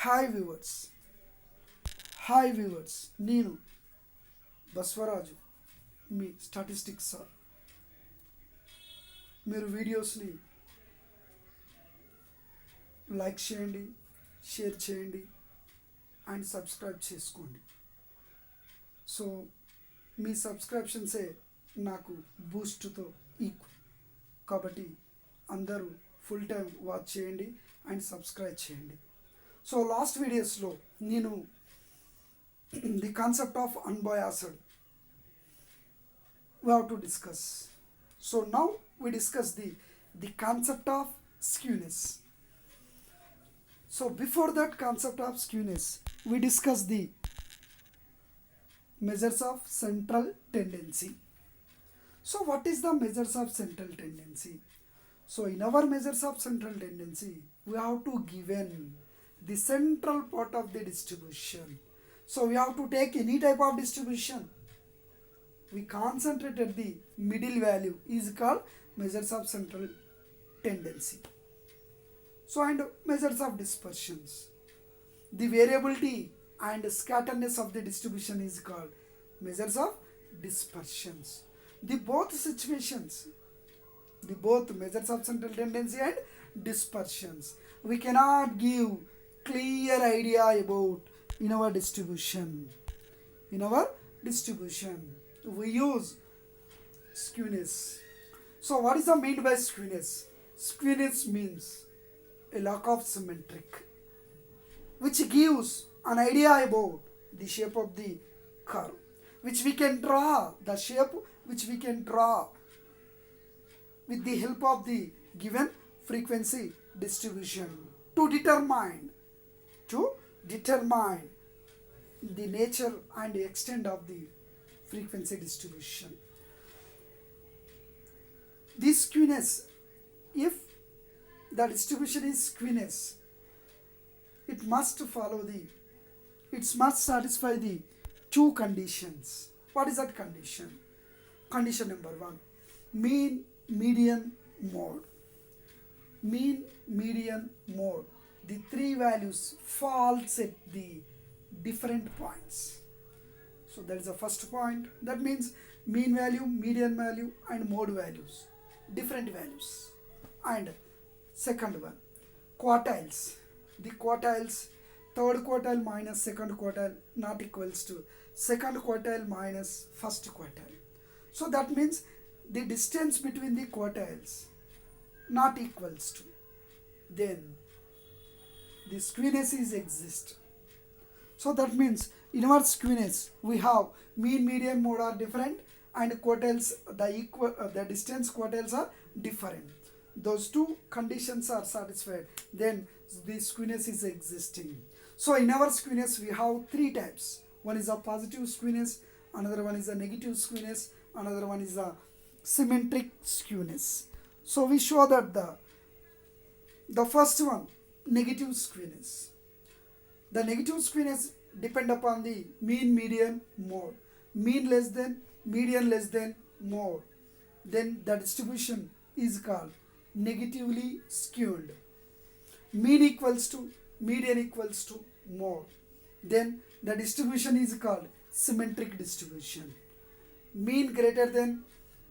Hi viewers hi viewers నేను బస్వరాజు మీ statistics sir. మీరు వీడియోస్ని లైక్ చేయండి, షేర్ చేయండి అండ్ సబ్స్క్రైబ్ చేసుకోండి. సో మీ సబ్స్క్రిప్షన్సే నాకు బూస్ట్తో ఈక్వల్ కాబట్టి అందరూ ఫుల్ టైం వాచ్ చేయండి అండ్ సబ్స్క్రైబ్ చేయండి. సో లాస్ట్ వీడియోస్లో నేను the concept of unbiased we have to discuss. So now we discuss the concept of skewness. So before that concept of skewness, we discuss the measures of central tendency. So what is the measures of central tendency? So in our measures of central tendency, we have to given the central part of the distribution. So we have to take any type of distribution. We concentrated the middle value is called measures of central tendency. So and measures of dispersions. The variability and scatterness of the distribution is called measures of dispersions. The both situations, the both measures of central tendency and dispersions, we cannot give clear idea about in our distribution. In our distribution, we use skewness. So what is the mean by skewness? Skewness means a lack of symmetric, which gives an idea about the shape of the curve, which we can draw the shape, which we can draw with the help of the given frequency distribution to determine the nature and the extent of the frequency distribution. This skewness, if the distribution is skewness, it must satisfy the two conditions. What is that condition? Condition number 1, mean median mode. Mean median mode, the three values falls at the different points. So that is the first point. That means mean value, median value and mode values, different values. And second one, quartiles. The quartiles, third quartile minus second quartile not equals to second quartile minus first quartile. So that means the distance between the quartiles not equals to, then the skewness is exist. So that means in our skewness we have mean, median, mode are different and quartiles, the distance quartiles are different. Those two conditions are satisfied, then the skewness is existing. So in our skewness we have three types. One is a positive skewness, another one is a negative skewness, another one is a symmetric skewness. So we show that the first one, negative skewness. The negative skewness depend upon the mean, median, mode. Mean less than, median less than, mode. Then the distribution is called negatively skewed. Mean equals to, median equals to, mode. Then the distribution is called symmetric distribution. Mean greater than,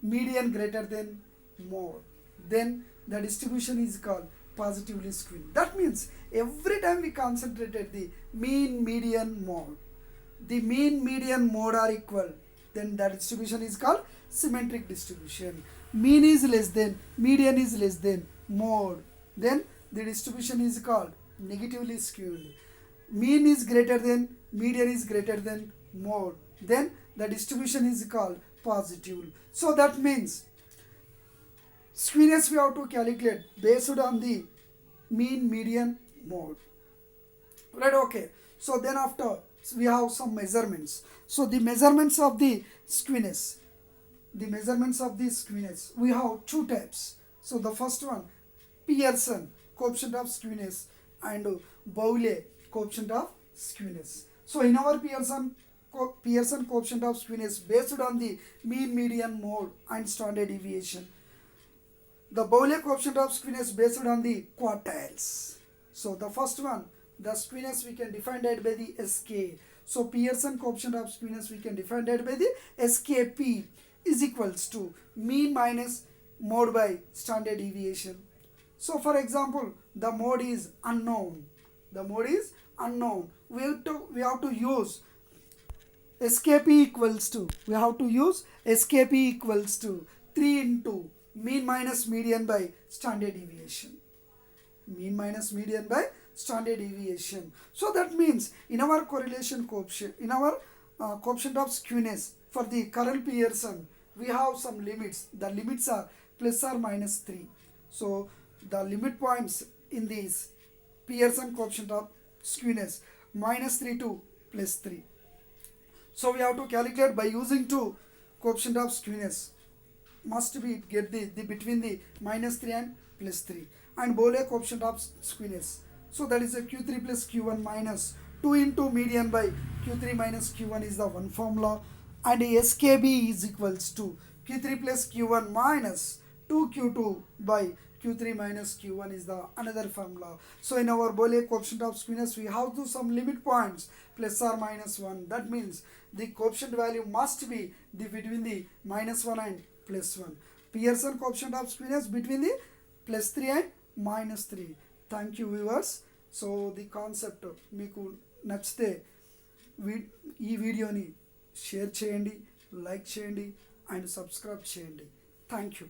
median greater than, mode. Then the distribution is called positively skewed. That means every time we concentrated the mean, median, mode, the mean, median, mode are equal, then the distribution is called symmetric distribution. Mean is less than, median is less than, mode, then the distribution is called negatively skewed. Mean is greater than, median is greater than, mode, then the distribution is called positive. So that means skewness we have to calculate based on the mean, median, mode. Right, okay. So then after we have some measurements. So the measurements of the skewness, we have two types. So the first one, Pearson coefficient of skewness and Bowley coefficient of skewness. So in our Pearson coefficient of skewness based on the mean, median, mode and standard deviation. The Bowley coefficient of skewness based on the quartiles. So the first one, the skewness we can define that by the SK. So Pearson coefficient of skewness we can define that by the SKP is equals to mean minus mode by standard deviation. So for example, the mode is unknown. The mode is unknown. We have to use SKP equals to, we have to use SKP equals to 3 into mean minus median by standard deviation. Mean minus median by standard deviation. So that means in our correlation coefficient, in our coefficient of skewness for the Carl Pearson, we have some limits. The limits are plus or minus 3. So the limit points in this Pearson coefficient of skewness minus 3 to plus 3. So we have to calculate by using two coefficient of skewness. Must be get the between the minus 3 and plus 3. And Bole coefficient of skewness. So that is a Q3 plus Q1 minus 2 into median by Q3 minus Q1 is the one formula. And SKB is equals to Q3 plus Q1 minus 2Q2 by Q3 minus Q1 is the another formula. So in our Bole coefficient of skewness we have to some limit points plus or minus 1. That means the coefficient value must be between the minus 1 and plus 1. Pearson coefficient of skewness between the plus 3 and minus 3. Thank you viewers. So the concept మీకు నచ్చితే ఈ వీడియోని share చేయండి, like చేయండి and subscribe చేయండి. Thank you.